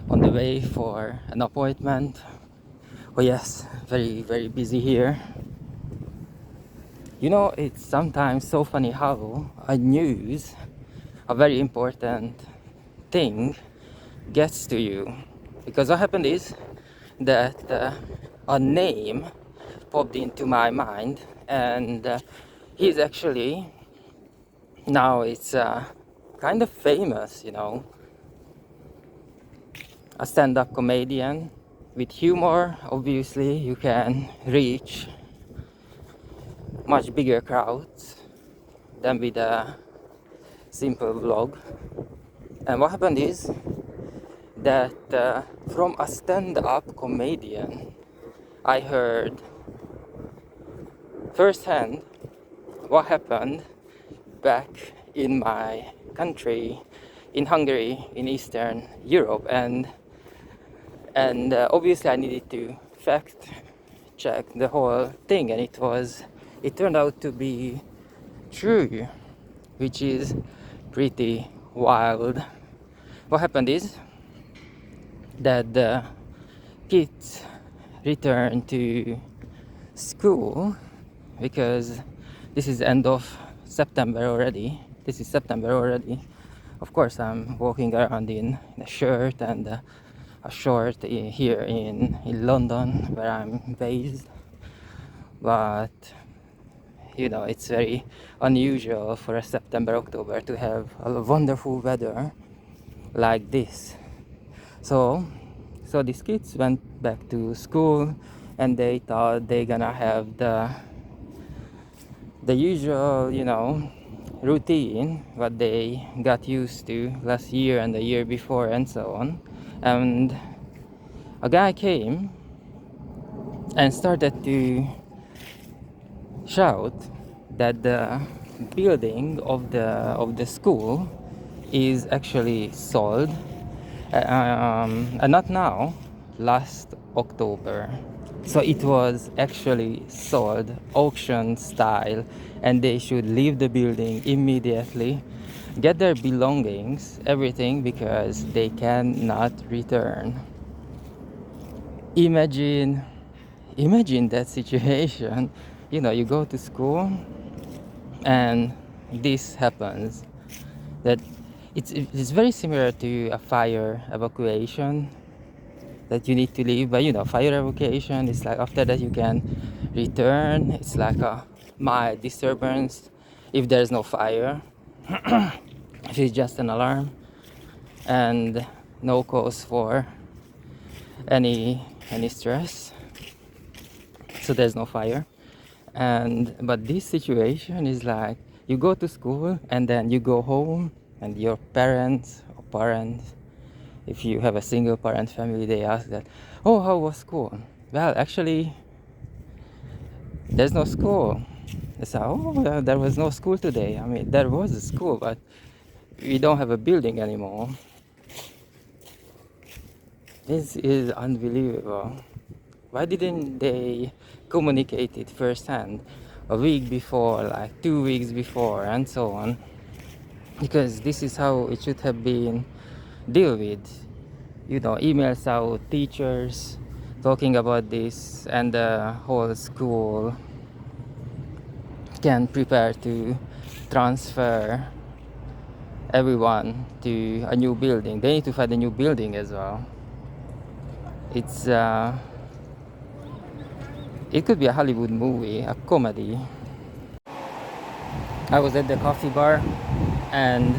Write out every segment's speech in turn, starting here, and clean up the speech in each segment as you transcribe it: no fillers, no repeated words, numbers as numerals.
on the way for an appointment. Oh yes, very very busy here. You know, it's sometimes so funny how a very important thing gets to you. Because what happened is that a name popped into my mind, and he's actually now it's kind of famous, a stand-up comedian with humor. Obviously, you can reach much bigger crowds than with a simple vlog. And what happened is that from a stand-up comedian, I heard firsthand what happened back in my country, in Hungary, in Eastern Europe, and obviously I needed to fact check the whole thing, and it turned out to be true, which is pretty wild. What happened is that the kids returned to school because this is end of September already. This is September already. Of course, I'm walking around in a shirt and a short here in London, where I'm based. But it's very unusual for a September, October to have a wonderful weather like this. So these kids went back to school, and they thought they gonna have the usual, routine what they got used to last year and the year before and so on. And a guy came and started to shout that the building of the school is actually sold, and not now, last October. So it was actually sold auction style, and they should leave the building immediately, get their belongings, everything, because they cannot return. Imagine that situation. You go to school and this happens. That it's very similar to a fire evacuation, that you need to leave. But fire evacuation is like after that you can return. It's like a mild disturbance if there's no fire. If it's just an alarm and no cause for any stress, so there's no fire. But this situation is like you go to school and then you go home, and your parents, if you have a single parent family, they ask that, oh, how was school? Well, actually there's no school. They say, oh, well, there was no school today. I mean, there was a school, but we don't have a building anymore. This is unbelievable. Why didn't they communicate it firsthand a week before, like 2 weeks before, and so on? Because this is how it should have been dealt with. Emails out, teachers talking about this, and the whole school can prepare to transfer everyone to a new building. They need to find a new building as well. It could be a Hollywood movie, a comedy. I was at the coffee bar, and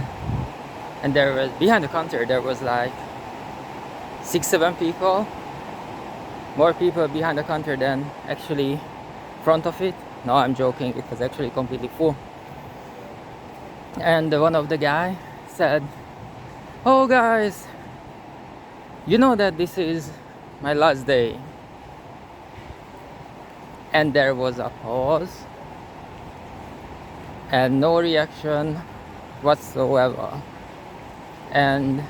there was, behind the counter, there was like 6-7 people, more people behind the counter than actually front of it. No, I'm joking, it was actually completely full. And one of the guy said, oh guys, you know that this is my last day. And there was a pause and no reaction whatsoever. And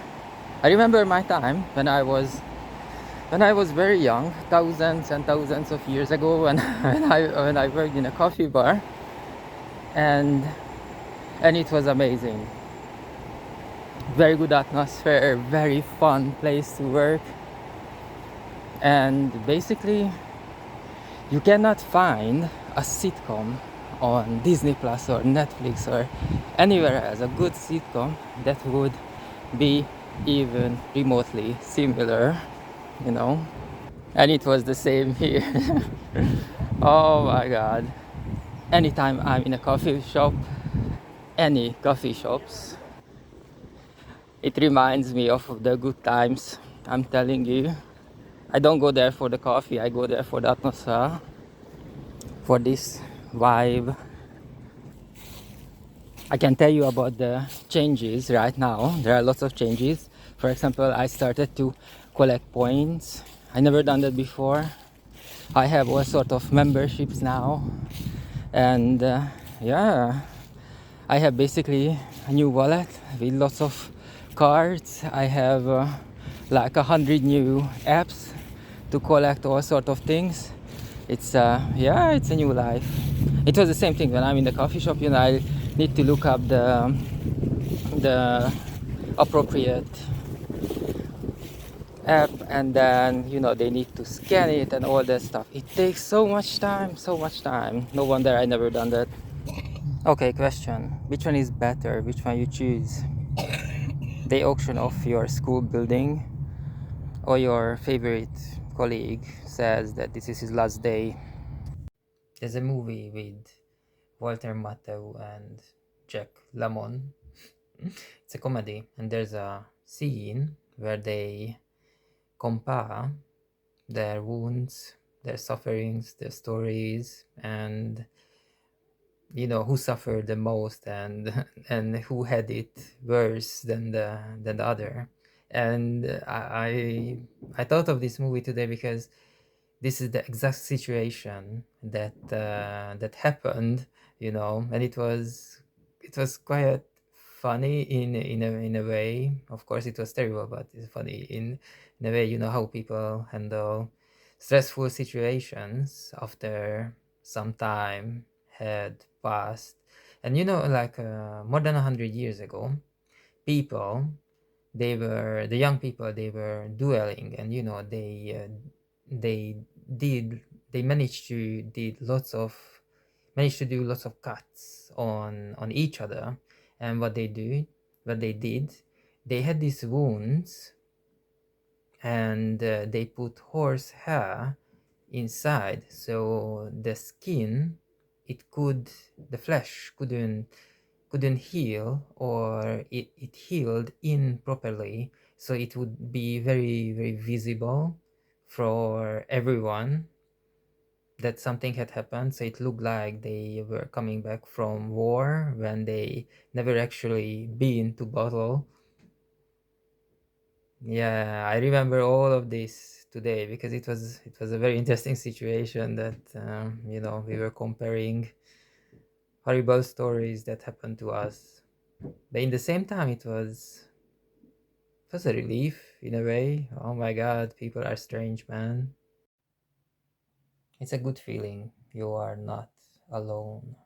I remember my time when I was very young, thousands and thousands of years ago, when I worked in a coffee bar, and it was amazing. very good atmosphere, very fun place to work, and basically you cannot find a sitcom on Disney Plus or Netflix or anywhere else, a good sitcom that would be even remotely similar, you know. And it was the same here. Oh my god. Anytime I'm in a coffee shop, any coffee shops, it reminds me of the good times. I'm telling you. I don't go there for the coffee, I go there for the atmosphere, for this vibe. I can tell you about the changes right now. There are lots of changes. For example, I started to collect points. I never done that before. I have all sort of memberships now, and yeah, I have basically a new wallet with lots of cards. I have like 100 new apps to collect all sort of things. It's yeah, it's a new life. It was the same thing when I'm in the coffee shop. You know, I need to look up the appropriate app, and then you know they need to scan it and all that stuff. It takes so much time, so much time. No wonder I never done that. Okay, question: which one is better? Which one you choose? The auction off your school building, or your favorite colleague says that this is his last day? There's a movie with Walter Matthau and Jack Lemmon. It's a comedy, and there's a scene where they compare their wounds, their sufferings, their stories, and you know who suffered the most, and and who had it worse than the other. And I thought of this movie today because this is the exact situation that that happened, you know, and it was quite funny in a way. Of course, it was terrible, but it's funny in a way. You know how people handle stressful situations after some time had passed, and you know, like more than 100 years ago, people they were the young people they were dueling, and you know they did they managed to do lots of cuts on each other. And what they did, they had these wounds, and they put horse hair inside, so the skin, it could the flesh couldn't heal, or it healed improperly, so it would be very very visible for everyone that something had happened. So it looked like they were coming back from war when they never actually been to battle. Yeah, I remember all of this today because it was a very interesting situation that you know, we were comparing horrible stories that happened to us, but in the same time it was a relief in a way. Oh my god, people are strange, man. It's a good feeling you are not alone.